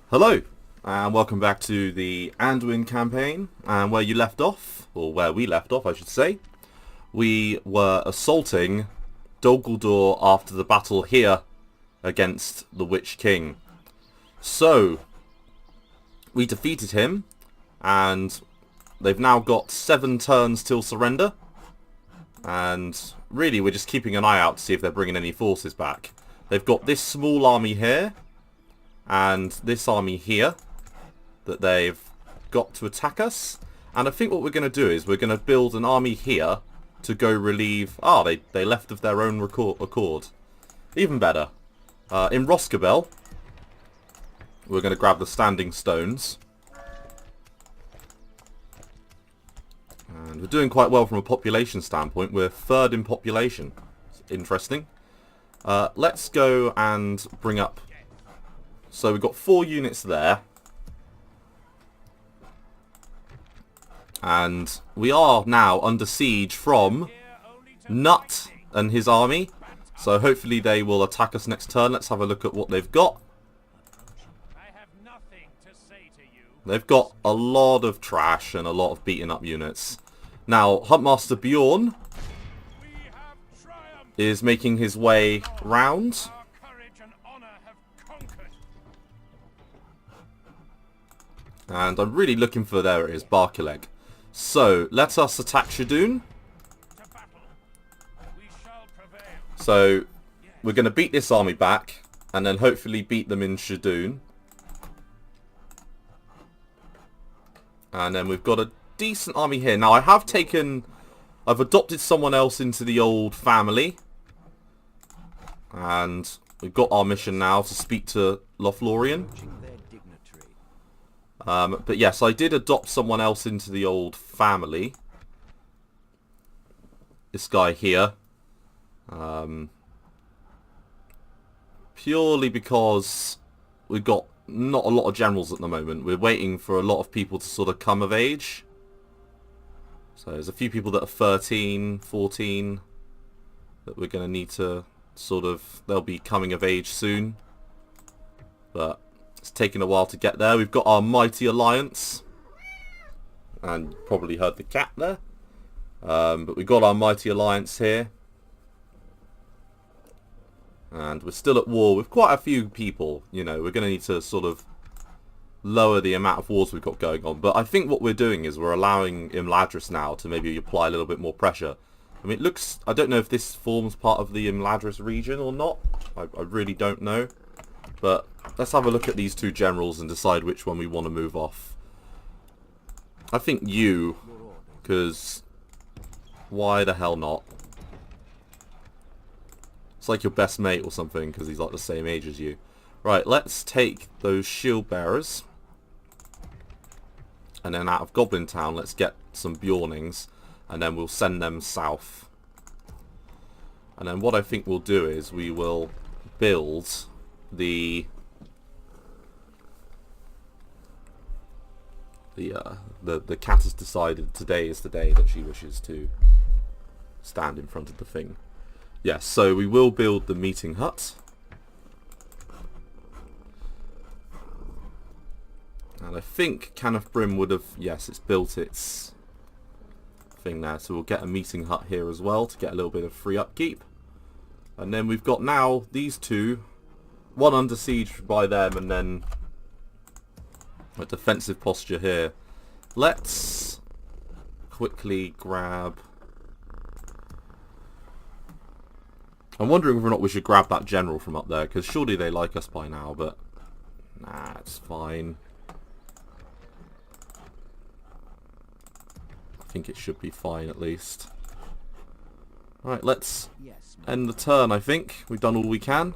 Hello, and welcome back to the Anduin campaign, and where you left off, or where we left off I should say, we were assaulting Guldur after the battle here against the Witch King. So, we defeated him, and they've now got 7 turns till surrender, and really we're just keeping an eye out to see if they're bringing any forces back. They've got this small army here, and this army here that they've got to attack us. And I think what we're going to do is we're going to build an army here to go relieve... they left of their own accord. Even better. In Roscabel, we're going to grab the standing stones. And we're doing quite well from a population standpoint. We're 3rd in population. It's interesting. Let's go and bring up... So we've got 4 units there. And we are now under siege from Nut and his army. So hopefully they will attack us next turn. Let's have a look at what they've got. They've got a lot of trash and a lot of beaten up units. Now, Huntmaster Bjorn is making his way round. And I'm really looking for, there it is, Barkileg. So, let us attack Shadun. So, we're going to beat this army back, and then hopefully beat them in Shadun. And then we've got a decent army here. Now, I've adopted someone else into the old family. And we've got our mission now to speak to Lothlorien. But yes, I did adopt someone else into the old family. This guy here. Purely because we've got not a lot of generals at the moment. We're waiting for a lot of people to sort of come of age. So there's a few people that are 13, 14 that we're going to need to sort of... They'll be coming of age soon. But... it's taken a while to get there. We've got our mighty alliance. And you probably heard the cat there. But we've got our mighty alliance here. And we're still at war with quite a few people. You know, we're going to need to sort of lower the amount of wars we've got going on. But I think what we're doing is we're allowing Imladris now to maybe apply a little bit more pressure. I mean, it looks... I don't know if this forms part of the Imladris region or not. I really don't know. But let's have a look at these 2 generals and decide which one we want to move off. I think you, because why the hell not? It's like your best mate or something, because he's like the same age as you. Right, let's take those shield bearers. And then out of Goblin Town, let's get some Bjornings. And then we'll send them south. And then what I think we'll do is we will build... The cat has decided today is the day that she wishes to stand in front of the thing. Yes, so we will build the meeting hut. And I think Cannoth Brim would have... Yes, it's built its thing there. So we'll get a meeting hut here as well to get a little bit of free upkeep. And then we've got now these 2... One under siege by them, and then a defensive posture here. Let's quickly grab... I'm wondering whether or not we should grab that general from up there, because surely they like us by now, but... Nah, it's fine. I think it should be fine, at least. Right, let's end the turn, I think. We've done all we can.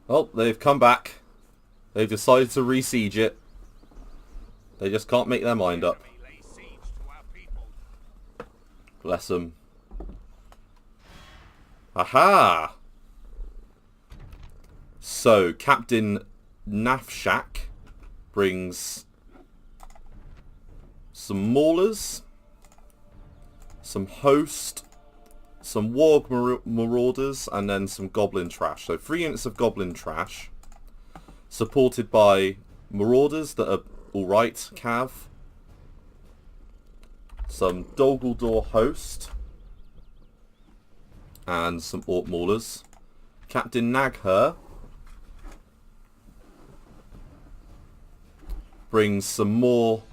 Oh, they've come back. They've decided to re-siege it. They just can't make their mind up. Bless them. Aha! So, Captain Nafshak brings some maulers, some host, some warg marauders, and then some goblin trash. So 3 units of goblin trash, supported by marauders that are alright, Cav. Some Dol Guldur host, and some orc maulers. Captain Nagher brings some more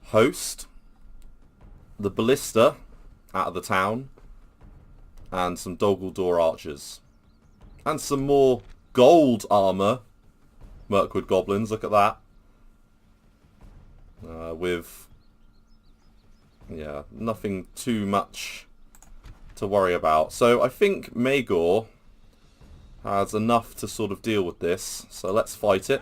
host, the ballista out of the town, and some Dol Guldur archers. And some more gold armour, mirkwood goblins, look at that. With, yeah, nothing too much to worry about. So I think Magor has enough to sort of deal with this. So let's fight it.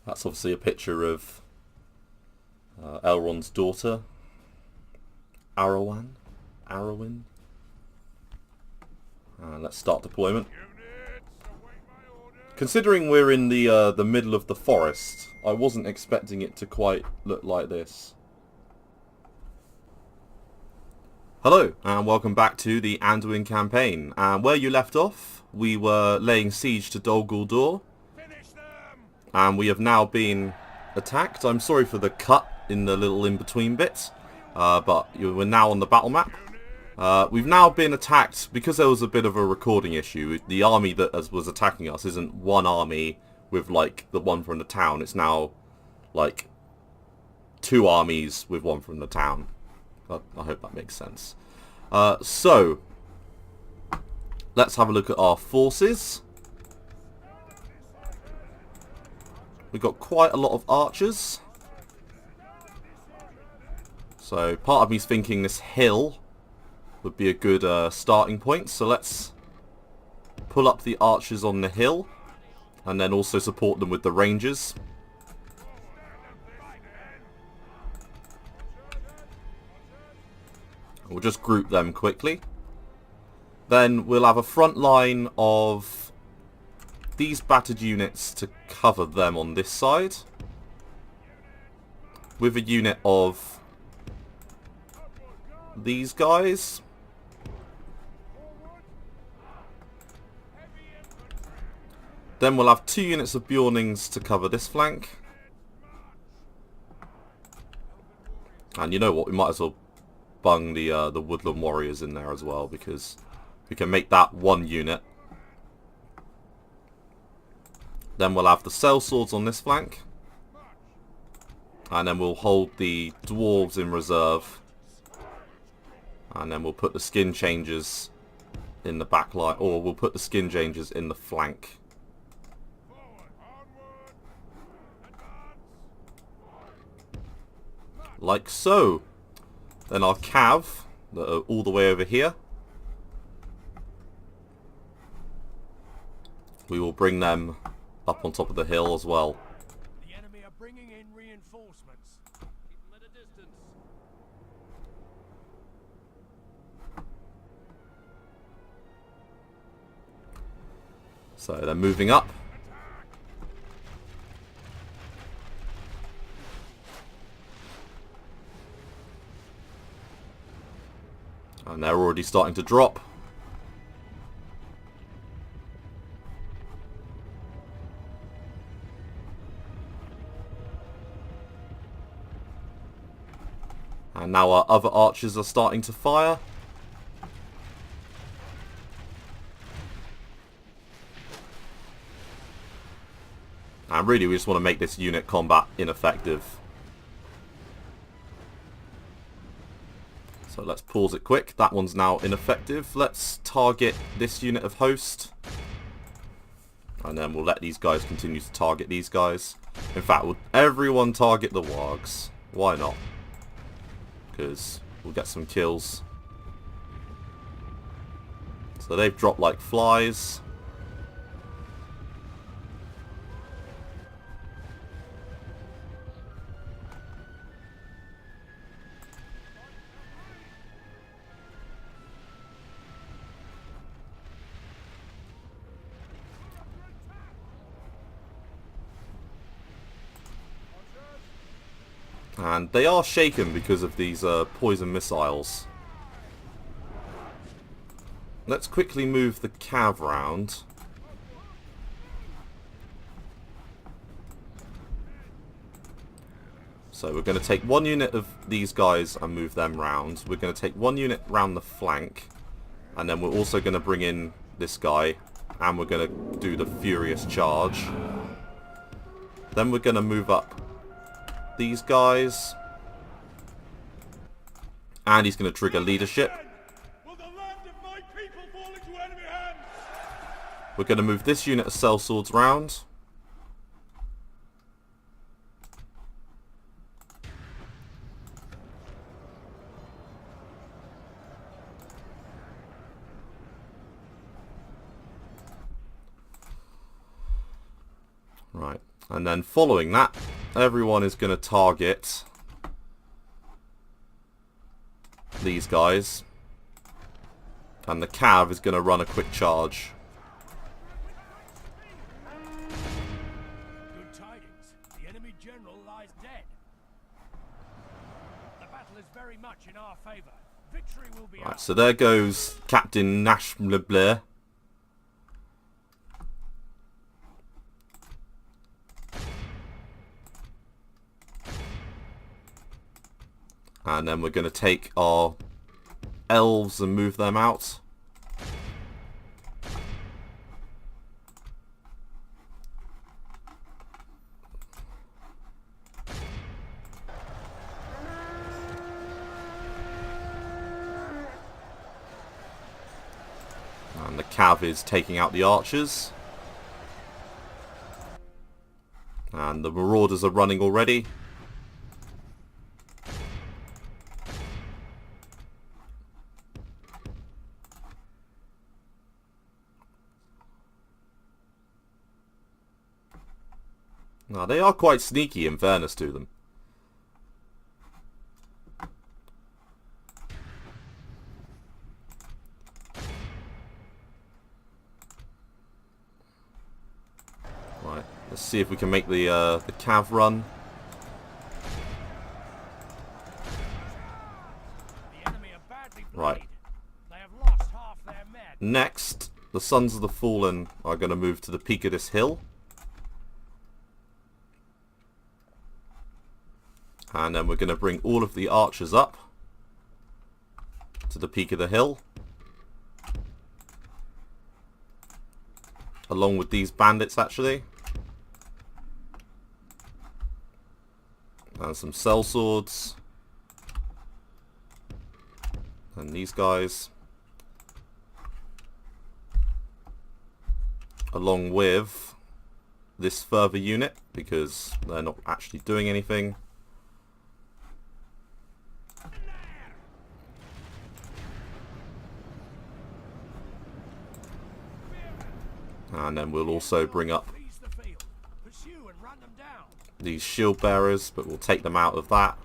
That's obviously a picture of Elrond's daughter, Arwen. And let's start deployment. Considering we're in the middle of the forest, I wasn't expecting it to quite look like this. Hello, and welcome back to the Anduin campaign. And where you left off, we were laying siege to Dol Guldur. And we have now been attacked. I'm sorry for the cut in the little in-between bits, but we're now on the battle map. We've now been attacked because there was a bit of a recording issue. The army that was attacking us isn't one army with like the one from the town. It's now like 2 armies with one from the town. I hope that makes sense. So let's have a look at our forces. We've got quite a lot of archers. So part of me's thinking this hill would be a good starting point. So let's pull up the archers on the hill and then also support them with the rangers. We'll just group them quickly. Then we'll have a front line of these battered units to cover them on this side, with a unit of these guys. Then we'll have 2 units of Bjornings to cover this flank. And you know what, we might as well bung the woodland warriors in there as well, because we can make that 1 unit. Then we'll have the sellswords on this flank. And then we'll hold the dwarves in reserve. And then we'll put the skin changers in the back line. Or we'll put the skin changers in the flank. Like so. Then our cav, that are all the way over here. We will bring them up on top of the hill as well. The enemy are bringing in reinforcements. Keep them at a distance. So they're moving up. And they're already starting to drop. And now our other archers are starting to fire. And really we just want to make this unit combat ineffective. So let's pause it quick. That one's now ineffective. Let's target this unit of host. And then we'll let these guys continue to target these guys. In fact, would everyone target the wargs? Why not? Because we'll get some kills. So they've dropped like flies. And they are shaken because of these poison missiles. Let's quickly move the cav round. So we're going to take one unit of these guys and move them round. We're going to take one unit round the flank. And then we're also going to bring in this guy. And we're going to do the furious charge. Then we're going to move up these guys. And he's going to trigger leadership. We're going to move this unit of sellswords round. Right, and then following that, everyone is going to target these guys. And the cav is going to run a quick charge. Good tidings. The enemy general lies dead. The battle is very much in our favour. Victory will be Right, ours. so there goes Captain Nashmblebler. And then we're going to take our elves and move them out. And the cav is taking out the archers. And the marauders are running already. Now, they are quite sneaky in fairness to them. Right, let's see if we can make the cav run. The enemy are badly Right. bloodied. They have lost half their men. Next, the Sons of the Fallen are going to move to the peak of this hill. And then we're going to bring all of the archers up to the peak of the hill. Along with these bandits, actually. And some sellswords. And these guys. Along with this further unit, because they're not actually doing anything. And then we'll also bring up Seize the field. Pursue and run them down. these shield bearers, but we'll take them out of that.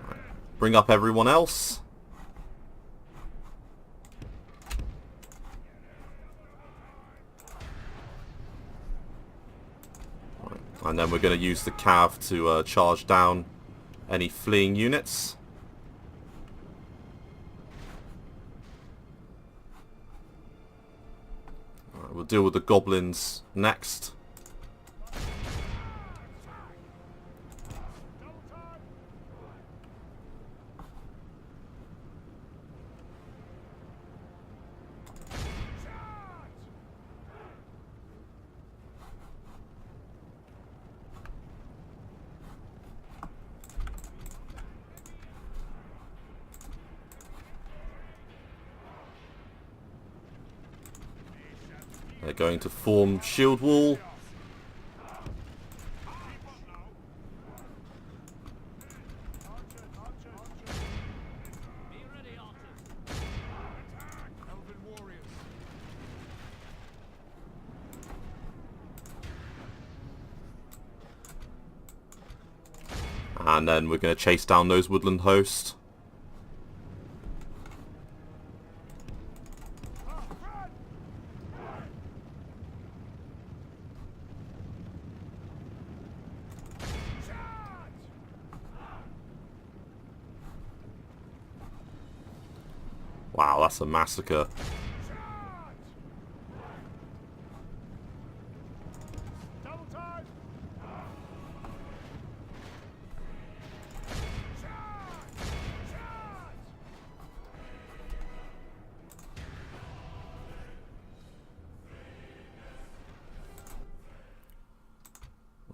Right. Bring up everyone else. And then we're going to use the cav to charge down any fleeing units. Alright, we'll deal with the goblins next. They're going to form shield wall. And then we're going to chase down those woodland hosts. Wow, that's a massacre.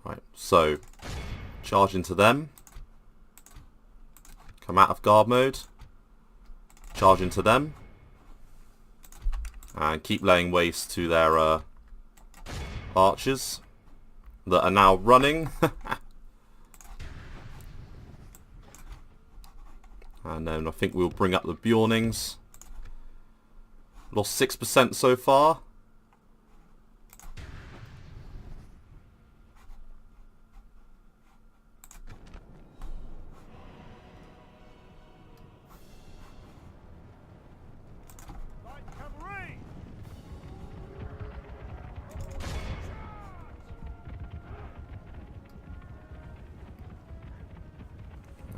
Right, so charge into them. Come out of guard mode. Charge into them. And keep laying waste to their archers that are now running. And then I think we'll bring up the Bjornings. Lost 6% so far.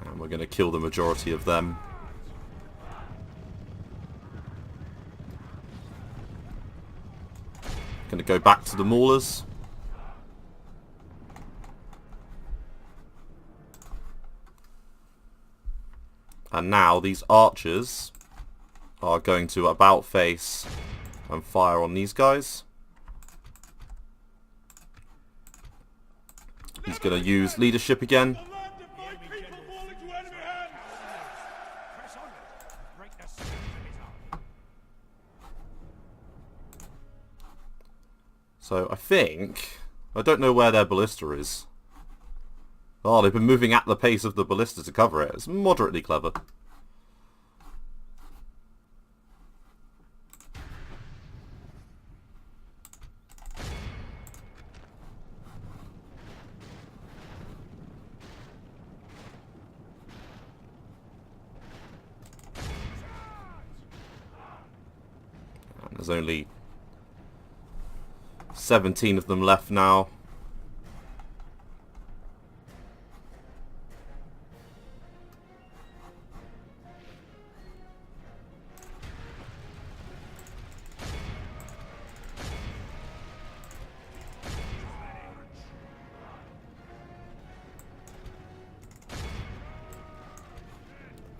And we're going to kill the majority of them. Going to go back to the maulers. And now these archers are going to about face and fire on these guys. He's going to use leadership again. So I don't know where their ballista is. Oh, they've been moving at the pace of the ballista to cover it. It's moderately clever. And there's only 17 of them left now.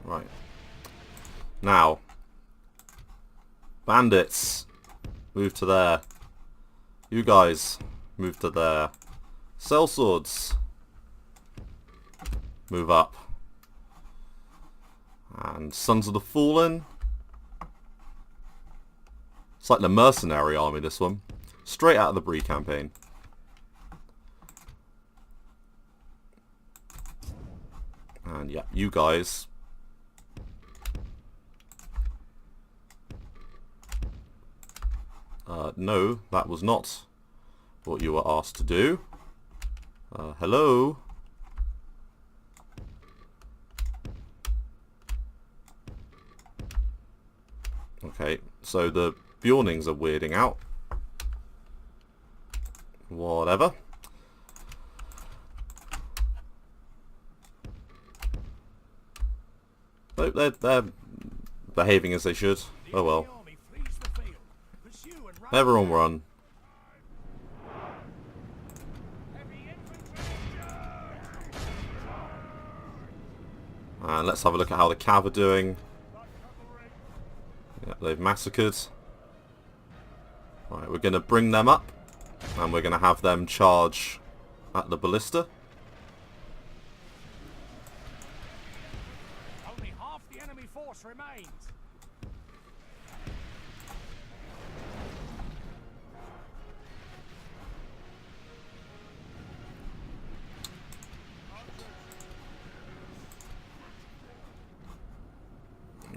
Right. Now, bandits, move to there. You guys, move to there. Sellswords, move up. And Sons of the Fallen. It's like the mercenary army, this one. Straight out of the Bree campaign. And yeah, you guys. No, that was not what you were asked to do. Hello? Okay, so the Bjornings are weirding out. Whatever. Oh, they're behaving as they should. Oh well. Everyone run. And let's have a look at how the cav are doing. Yeah, they've massacred. Right, we're going to bring them up. And we're going to have them charge at the ballista. Only half the enemy force remains.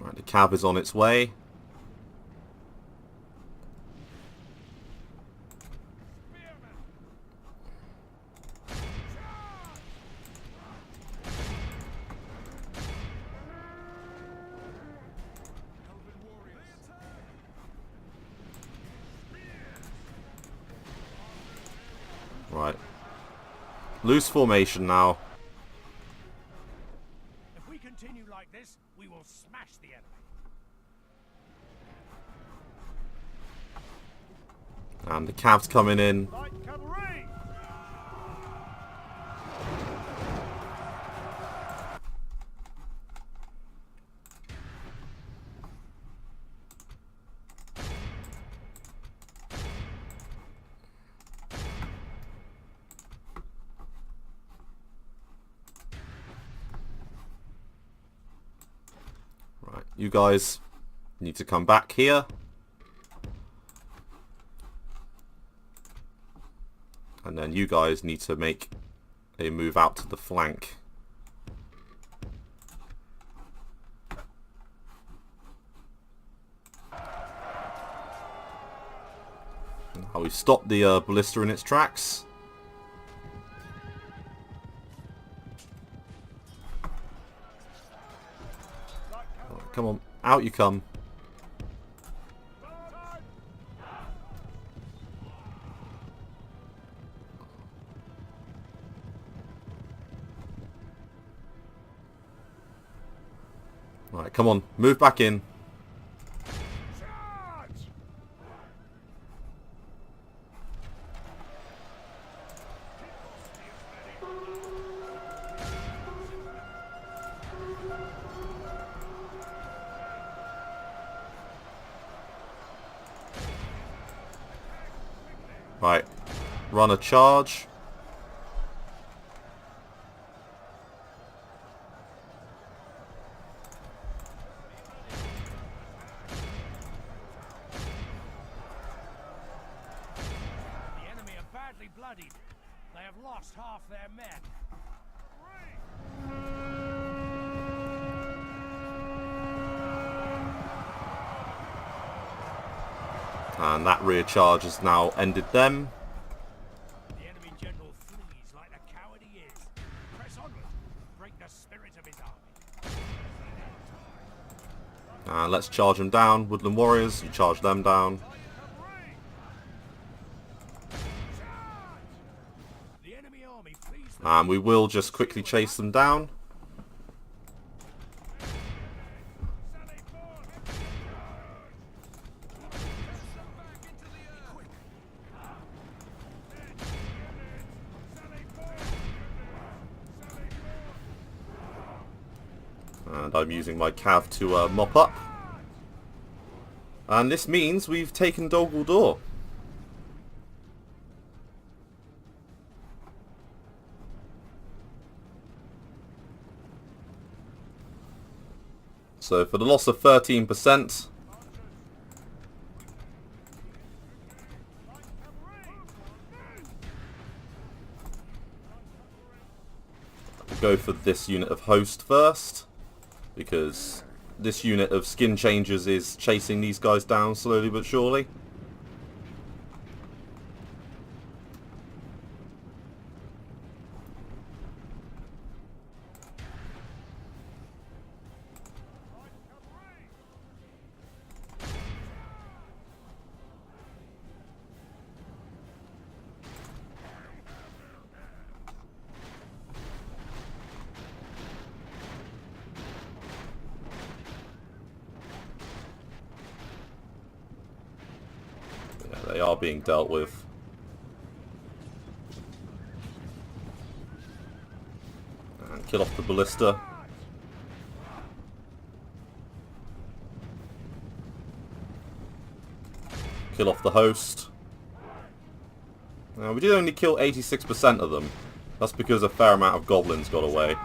Right, the cab is on its way. Right. Loose formation now. If we continue like this, we will smash the enemy. And the cab's coming in. Light cavalry! Right, you guys need to come back here. And then you guys need to make a move out to the flank. Now we've stopped the ballista in its tracks. Right, come on, out you come. Right, come on, move back in. Right, run a charge. The enemy are badly bloodied. They have lost half their men. And that rear charge has now ended them. The enemy general flees like the coward he is. Press onward. Break the spirit of his army. And let's charge them down. Woodland Warriors, you charge them down. The enemy army flees the And we will just quickly chase them down. And I'm using my cav to mop up. And this means we've taken Dol Guldur. So for the loss of 13%, we'll go for this unit of host first, because this unit of skin changers is chasing these guys down slowly but surely. Yeah, they are being dealt with. And kill off the ballista. Kill off the host. Now, we did only kill 86% of them. That's because a fair amount of goblins got away.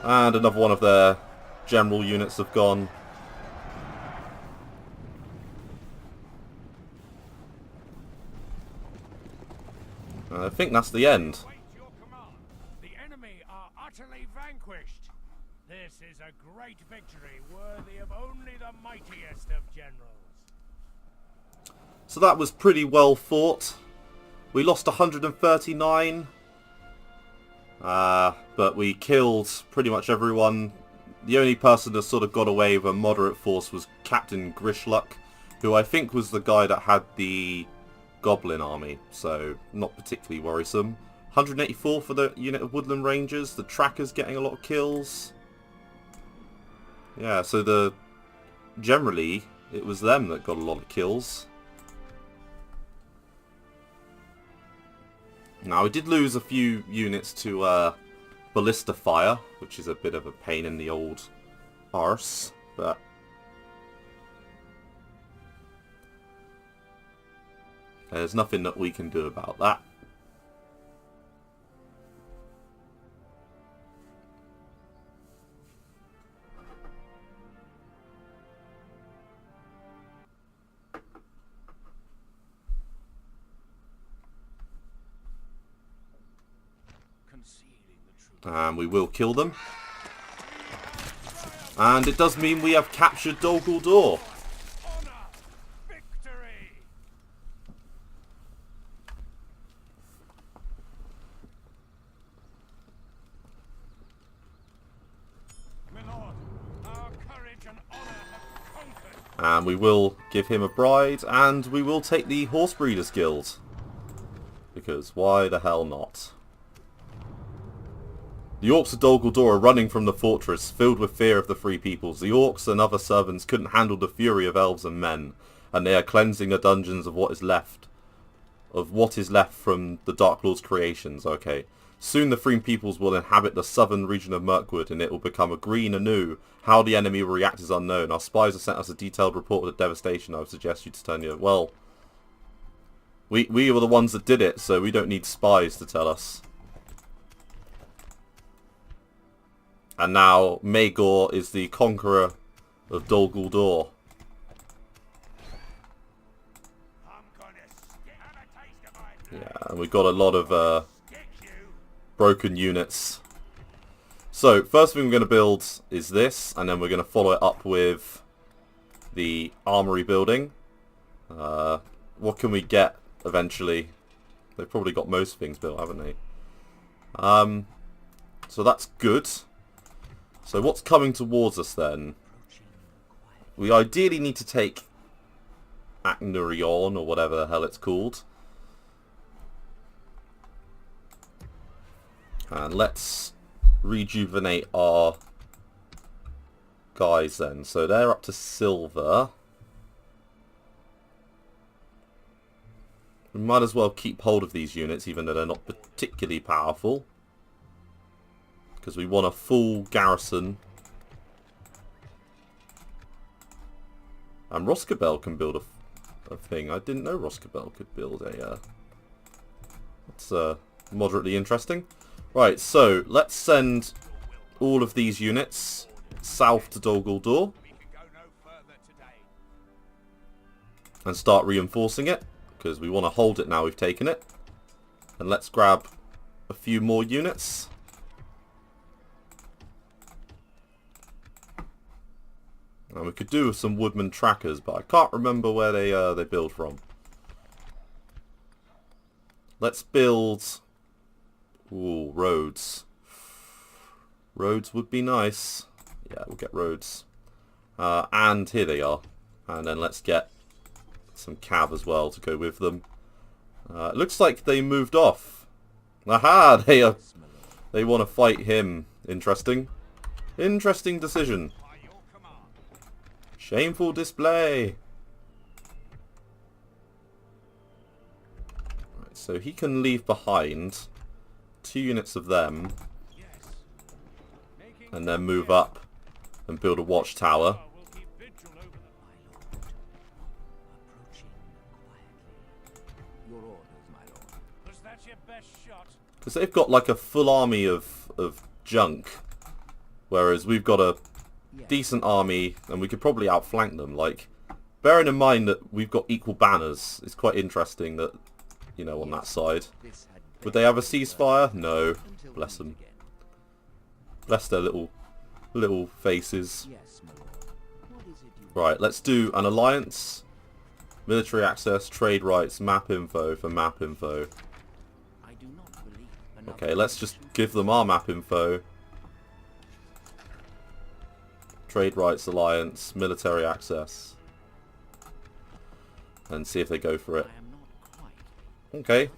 And another one of their general units have gone. I think that's the end. Wait your command. The enemy are utterly vanquished. This is a great victory, worthy of only the mightiest of generals. So that was pretty well fought. We lost 139. But we killed pretty much everyone. The only person that sort of got away with a moderate force was Captain Grishluck, who I think was the guy that had the Goblin army, so not particularly worrisome. 184 for the unit of Woodland Rangers. The Tracker's getting a lot of kills. Yeah, so generally it was them that got a lot of kills. Now, we did lose a few units to ballista fire, which is a bit of a pain in the old arse, but there's nothing that we can do about that. And we will kill them. And it does mean we have captured Dol Guldur. Honor! Victory! My lord, our courage and honor have conquered. And we will give him a bride, and we will take the Horse Breeders Guild. Because why the hell not? The orcs of Dol Guldur are running from the fortress, filled with fear of the Free Peoples. The orcs and other servants couldn't handle the fury of elves and men, and they are cleansing the dungeons of what is left from the Dark Lord's creations. Okay. Soon the Free Peoples will inhabit the southern region of Mirkwood, and it will become a green anew. How the enemy will react is unknown. Our spies have sent us a detailed report of the devastation. I would suggest you to turn your... Well, we were the ones that did it, so we don't need spies to tell us. And now Magor is the conqueror of Dol Guldur. Yeah, and we've got a lot of broken units. So, first thing we're going to build is this, and then we're going to follow it up with the armory building. What can we get eventually? They've probably got most things built, haven't they? So that's good. So what's coming towards us then? We ideally need to take Anduin, or whatever the hell it's called. And let's rejuvenate our guys then. So they're up to silver. We might as well keep hold of these units, even though they're not particularly powerful. Because we want a full garrison. And Roskabel can build a thing. I didn't know Roskabel could build a... That's moderately interesting. Right, so let's send all of these units south to Dol Guldur. And start reinforcing it. Because we want to hold it now we've taken it. And let's grab a few more units. And we could do with some woodman trackers, but I can't remember where they build from. Let's build... Ooh, roads. Roads would be nice. Yeah, we'll get roads. And here they are. And then let's get some cav as well to go with them. It looks like they moved off. Aha! They want to fight him. Interesting. Interesting decision. Shameful display. Right, so he can leave behind 2 units of them and then move up and build a watchtower. Because they've got like a full army of junk, whereas we've got a decent army and we could probably outflank them. Like, bearing in mind that we've got equal banners, it's quite interesting that, you know, on that side. Would they have a ceasefire? No. Bless them. Bless their little faces. Right, let's do an alliance. Military access, trade rights, map info for map info. Okay, let's just give them our map info. Trade rights alliance, military access. And see if they go for it. Okay,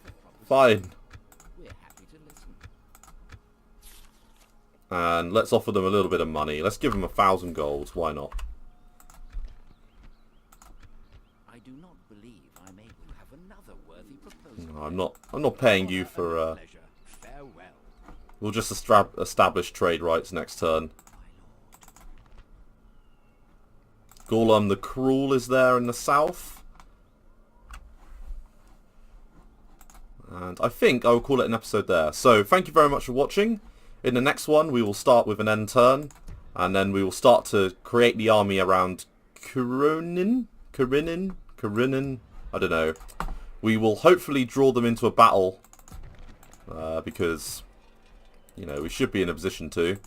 fine. And let's offer them a little bit of money. Let's give them 1,000 gold. Why not? I do not believe I'm able to have another worthy proposal. No, I'm not paying you for. We'll just establish trade rights next turn. Gorlam the Cruel is there in the south. And I think I will call it an episode there. So thank you very much for watching. In the next one, we will start with an end turn, and then we will start to create the army around Karinin, I don't know. We will hopefully draw them into a battle, because, you know, we should be in a position to,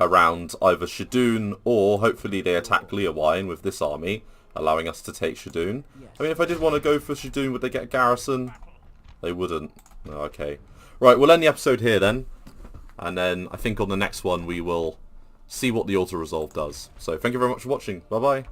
around either Shadoon, or hopefully they attack Leowine with this army, allowing us to take Shadoon. I mean, if I did want to go for Shadoon, would they get a garrison? They wouldn't. No, okay. Right, we'll end the episode here then. And then I think on the next one we will see what the auto-resolve does. So thank you very much for watching. Bye-bye.